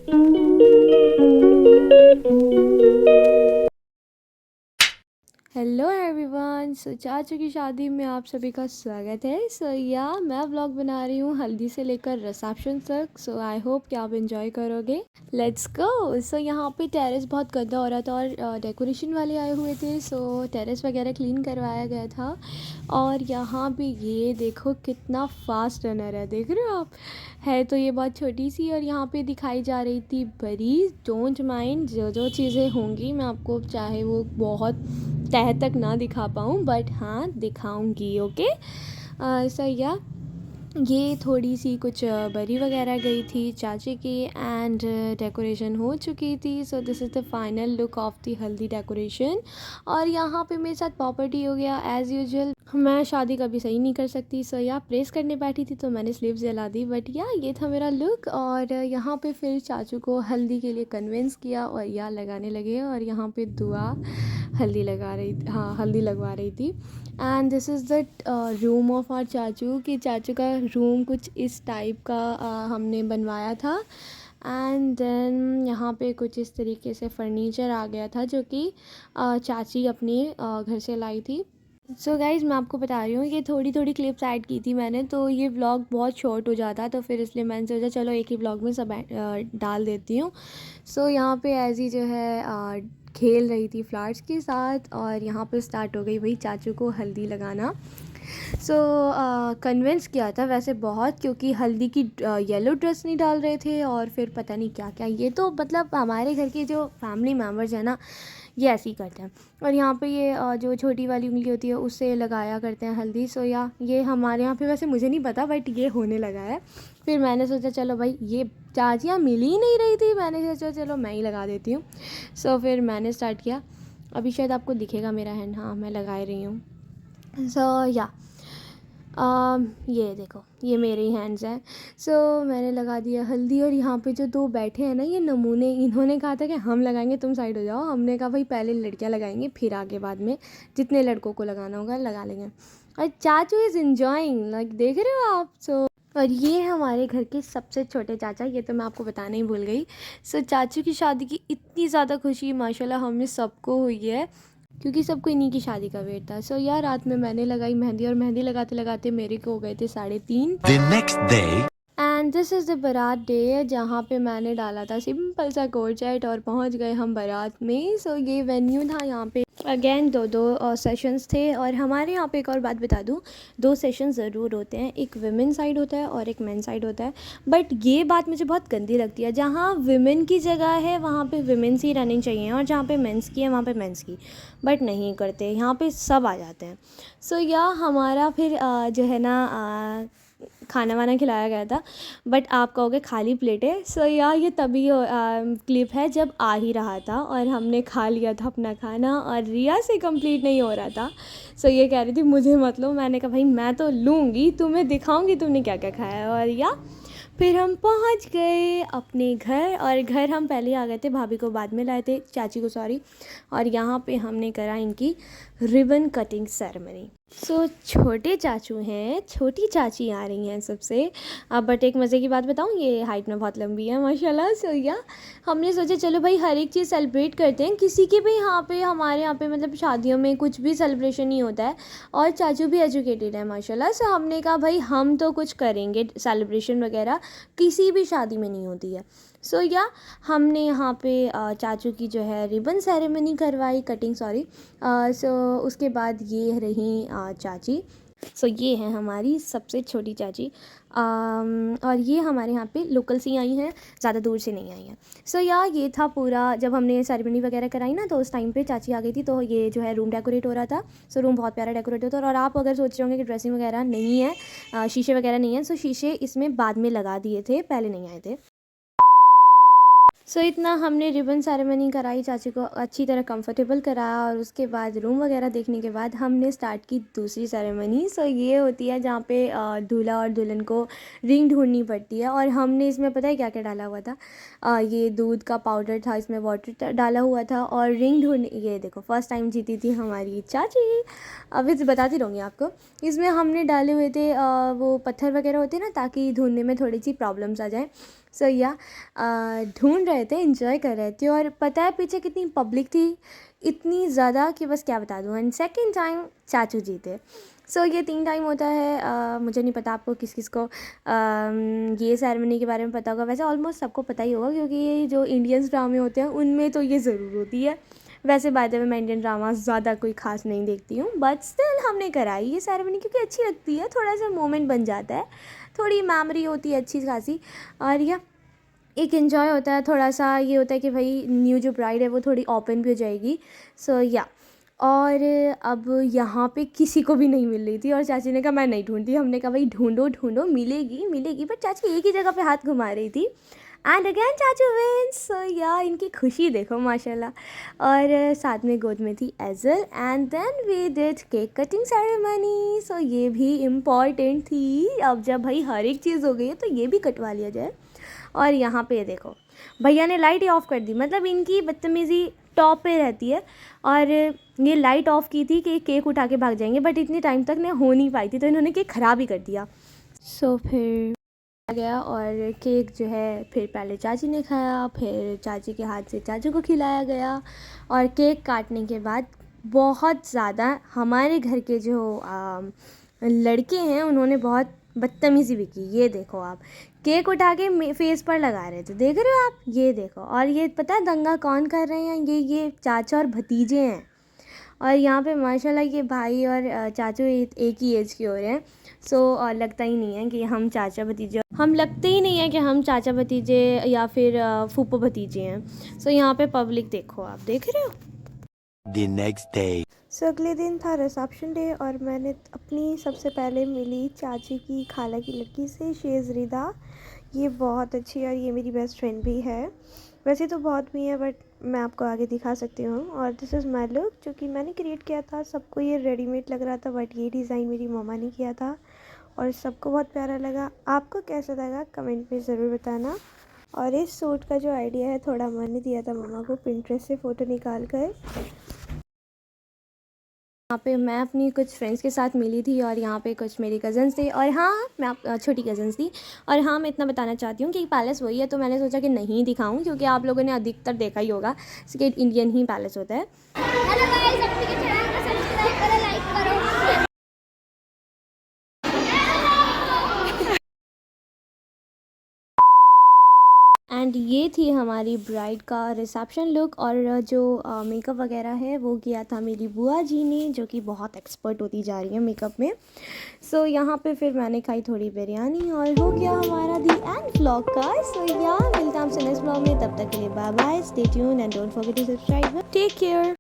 Hello everyone. चाचू की शादी में आप सभी का स्वागत है। मैं व्लॉग बना रही हूँ हल्दी से लेकर रिसेप्शन तक। आई होप कि आप एंजॉय करोगे। Let's go. यहाँ पे टेरेस बहुत गंदा हो रहा था और डेकोरेशन वाले आए हुए थे। टेरेस वगैरह क्लीन करवाया गया था। और यहाँ पे ये देखो कितना फास्ट रनर है, देख रहे हो आप। है तो ये बहुत छोटी सी, और यहाँ पे दिखाई जा रही थी बड़ी। डोंट माइंड, जो जो चीज़ें होंगी मैं आपको चाहे वो बहुत तह तक ना दिखा पाऊँ, बट हाँ दिखाऊंगी। ओके। ये थोड़ी सी कुछ बरी वगैरह गई थी चाची की, एंड डेकोरेशन हो चुकी थी। This is the final look of the हल्दी डेकोरेशन। और यहाँ पे मेरे साथ प्रॉपर्टी हो गया एज़ यूजुअल। मैं शादी कभी सही नहीं कर सकती। प्रेस करने बैठी थी तो मैंने स्लीव्स जला दी, बट ये था मेरा लुक। और यहाँ पे फिर चाचू को हल्दी के लिए कन्विंस किया और लगाने लगे। और यहाँ पे दुआ हल्दी लगा रही, हाँ हल्दी लगवा रही थी। And this is the room of our चाचू। कि चाचू का रूम कुछ इस टाइप का हमने बनवाया था। एंड देन यहाँ पे कुछ इस तरीके से फर्नीचर आ गया था, जो कि चाची अपने घर से लाई थी। गाइज़, मैं आपको बता रही हूँ, ये थोड़ी थोड़ी क्लिप्स ऐड की थी मैंने, तो ये व्लॉग बहुत शॉर्ट हो जाता, तो फिर इसलिए मैंने सोचा चलो एक ही व्लॉग में सब डाल देती हूँ। यहाँ पे ऐसी जो है खेल रही थी फ्लावर्स के साथ, और यहाँ पे स्टार्ट हो गई भाई चाचू को हल्दी लगाना। कन्विंस किया था वैसे बहुत, क्योंकि हल्दी की येलो ड्रेस नहीं डाल रहे थे, और फिर पता नहीं क्या क्या। ये तो मतलब हमारे घर के जो फैमिली मेम्बर्स हैं ना, ये ऐसे ही करते हैं। और यहाँ पे ये जो छोटी वाली उंगली होती है उससे लगाया करते हैं हल्दी। ये हमारे यहाँ पे वैसे मुझे नहीं पता, बट ये होने लगा है। फिर मैंने सोचा चलो भाई, ये चाचियाँ मिल ही नहीं रही थी, मैंने सोचा चलो मैं ही लगा देती हूँ। फिर मैंने स्टार्ट किया। अभी शायद आपको दिखेगा मेरा हैंड, हाँ मैं लगा रही हूँ। ये देखो, ये मेरे ही हैंड्स हैं। मैंने लगा दिया हल्दी। और यहाँ पे जो दो बैठे हैं ना, ये नमूने, इन्होंने कहा था कि हम लगाएंगे, तुम साइड हो जाओ। हमने कहा भाई पहले लड़कियाँ लगाएंगी, फिर आगे बाद में जितने लड़कों को लगाना होगा लगा लेंगे। और चाचू इज़ इंजॉइंग, लाइक देख रहे हो आप। और ये हमारे घर के सबसे छोटे चाचा, ये तो मैं आपको बताना ही भूल गई। चाचू की शादी की इतनी ज़्यादा खुशी माशाल्लाह हमें सबको हुई है, क्योंकि सबको इन्हीं की शादी का वेट था। रात में मैंने लगाई मेहंदी, और मेहंदी लगाते लगाते मेरे को हो गए थे 3:30। The next day and this is the बारात डे, जहाँ पे मैंने डाला था सिंपल सा कोट सेट, और पहुँच गए हम बारात में। ये वेन्यू था, यहाँ पे अगेन दो सेशंस थे। और हमारे यहाँ पे एक और बात बता दूँ, 2 सेशन ज़रूर होते हैं, एक विमेन साइड होता है और एक मेन साइड होता है। बट ये बात मुझे बहुत गंदी लगती है, जहाँ विमेन की जगह है वहाँ पे विमेंस ही रहनी चाहिए, और जहाँ पे मेंस की है वहाँ पे मेंस की। बट नहीं करते, यहाँ पे सब आ जाते हैं। हमारा फिर जो है ना खाना वाना खिलाया गया था। बट आप कहोगे खाली प्लेटें। ये तभी क्लिप है जब आ ही रहा था, और हमने खा लिया था अपना खाना, और रिया से कंप्लीट नहीं हो रहा था। ये कह रही थी मुझे मत लो। मैंने कहा भाई मैं तो लूँगी, तुम्हें दिखाऊंगी तुमने क्या क्या खाया है। और फिर हम पहुंच गए अपने घर। और घर हम पहले आ गए थे, भाभी को बाद में लाए थे, चाची को सॉरी। और यहाँ पे हमने करा इनकी रिबन कटिंग सेरेमनी। छोटे चाचू हैं, छोटी चाची आ रही हैं सबसे। अब बट एक मज़े की बात बताऊँ, ये हाइट में बहुत लंबी है माशाल्लाह। हमने सोचा चलो भाई हर एक चीज़ सेलिब्रेट करते हैं, किसी के भी यहाँ पे, हमारे यहाँ पे मतलब शादियों में कुछ भी सेलिब्रेशन नहीं होता है। और चाचू भी एजुकेटेड है माशाल्लाह। हमने कहा भाई हम तो कुछ करेंगे, सेलिब्रेशन वगैरह किसी भी शादी में नहीं होती है। हमने यहाँ पे चाचू की जो है रिबन सेरेमनी करवाई, कटिंग सॉरी। उसके बाद ये रही चाची। ये है हमारी सबसे छोटी चाची। और ये हमारे यहाँ पे लोकल से आई हैं, ज़्यादा दूर से नहीं आई हैं। ये था पूरा। जब हमने सेरेमनी वगैरह कराई ना, तो उस टाइम पे चाची आ गई थी, तो ये जो है रूम डेकोरेट हो रहा था। रूम बहुत प्यारा डेकोरेट होता है। और आप अगर सोच रहे होंगे कि ड्रेसिंग वगैरह नहीं है, शीशे वगैरह नहीं है, शीशे इसमें बाद में लगा दिए थे, पहले नहीं आए थे। इतना हमने रिबन सेरेमनी कराई, चाची को अच्छी तरह कंफर्टेबल कराया, और उसके बाद रूम वगैरह देखने के बाद हमने स्टार्ट की दूसरी सेरेमनी। ये होती है जहाँ पे दूल्हा और दुल्हन को रिंग ढूंढनी पड़ती है। और हमने इसमें पता है क्या क्या डाला हुआ था, ये दूध का पाउडर था, इसमें वाटर डाला हुआ था, और रिंग ढूंढ, ये देखो फर्स्ट टाइम जीती थी हमारी चाची। अभी बताती रहूँगी आपको। इसमें हमने डाले हुए थे वो पत्थर वगैरह होते हैं ना, ताकि ढूंढने में थोड़ी सी प्रॉब्लम्स आ जाए। सो या ढूंढ रहे थे, एंजॉय कर रहे थे। और पता है पीछे कितनी पब्लिक थी, इतनी ज़्यादा कि बस क्या बता दूँ। एंड सेकेंड टाइम चाचू जी थे। सो ये 3 टाइम होता है। मुझे नहीं पता आपको किस किस को ये सेरेमनी के बारे में पता होगा। वैसे ऑलमोस्ट सबको पता ही होगा, क्योंकि ये जो इंडियंस ड्रामे होते हैं उनमें तो ये ज़रूर होती है। वैसे बाय द वे मैं इंडियन ड्रामा ज़्यादा कोई ख़ास नहीं देखती हूँ, बट स्टिल हमने कराई ये सेरेमनी क्योंकि अच्छी लगती है। थोड़ा सा मोमेंट बन जाता है, थोड़ी मेमोरी होती है अच्छी खासी, और यह एक एन्जॉय होता है। थोड़ा सा ये होता है कि भाई न्यू जो ब्राइड है वो थोड़ी ओपन भी हो जाएगी। सो या और अब यहाँ पे किसी को भी नहीं मिल रही थी, और चाची ने कहा मैं नहीं ढूंढती। हमने कहा भाई ढूंढो ढूंढो, मिलेगी मिलेगी, बट चाची एक ही जगह पे हाथ घुमा रही थी। एंड अगेन चाचू विंस। सो या इनकी खुशी देखो माशाल्लाह। और साथ में गोद में थी एजल। And then we did cake cutting ceremony. So ये भी इम्पॉर्टेंट थी। अब जब भाई हर एक चीज़ हो गई है तो ये भी कटवा लिया जाए। और यहाँ पे देखो भैया ने लाइट ही ऑफ़ कर दी, मतलब इनकी बदतमीज़ी टॉप पे रहती है। और ये लाइट ऑफ़ की थी कि केक उठा के भाग जाएंगे, बट इतनी टाइम तक ने हो नहीं पाई थी, तो इन्होंने केक ख़राब ही कर दिया। सो फिर आ गया और केक जो है फिर पहले चाची ने खाया, फिर चाची के हाथ से चाचू को खिलाया गया। और केक काटने के बाद बहुत ज़्यादा हमारे घर के जो लड़के हैं उन्होंने बहुत बदतमीज़ी भी की। ये देखो आप, केक उठा के फेस पर लगा रहे थे, देख रहे हो आप, ये देखो। और ये पता है दंगा कौन कर रहे हैं? ये चाचा और भतीजे हैं। और यहाँ पे माशाल्लाह ये भाई और चाचू एक ही एज के हो रहे हैं। सो लगता ही नहीं है कि हम चाचा भतीजे, हम लगते ही नहीं है कि हम चाचा भतीजे या फिर फूफो भतीजे हैं। सो यहाँ पे पब्लिक देखो, आप देख रहे हो। The next day. सो अगले दिन था रिसेप्शन डे, और मैंने अपनी सबसे पहले मिली चाची की खाला की लड़की से, शेज़ रिदा। ये बहुत अच्छी है और ये मेरी बेस्ट फ्रेंड भी है। वैसे तो बहुत भी है, बट मैं आपको आगे दिखा सकती हूँ। और दिस इज़ माई लुक, जो कि मैंने क्रिएट किया था। सबको ये रेडीमेड लग रहा था, बट ये डिज़ाइन मेरी मम्मा ने किया था और सबको बहुत प्यारा लगा। आपको कैसा लगा कमेंट में ज़रूर बताना। और इस सूट का जो आइडिया है थोड़ा मैंने दिया था मम्मा को पिंटरेस्ट से फ़ोटो निकाल कर। यहाँ पे मैं अपनी कुछ फ्रेंड्स के साथ मिली थी, और यहाँ पे कुछ मेरी कज़न्स थे, और हाँ मैं छोटी कज़न्स थी। और हाँ मैं इतना बताना चाहती हूँ कि पैलेस वही है, तो मैंने सोचा कि नहीं दिखाऊँ, क्योंकि आप लोगों ने अधिकतर देखा ही होगा कि इंडियन ही पैलेस होता है। हेलो गाइस, अपने के चैनल को सब्सक्राइब करो, लाइक करो। एंड ये थी हमारी ब्राइड का रिसेप्शन लुक। और जो मेकअप वगैरह है वो किया था मेरी बुआ जी ने, जो कि बहुत एक्सपर्ट होती जा रही है मेकअप में। सो यहाँ पे फिर मैंने खाई थोड़ी बिरयानी, और हो गया हमारा दी एंड व्लॉग का। सो या मिलता हूँ आपसे नेक्स्ट व्लॉग में, तब तक के लिए bye bye, stay tuned and don't forget to subscribe. Take care.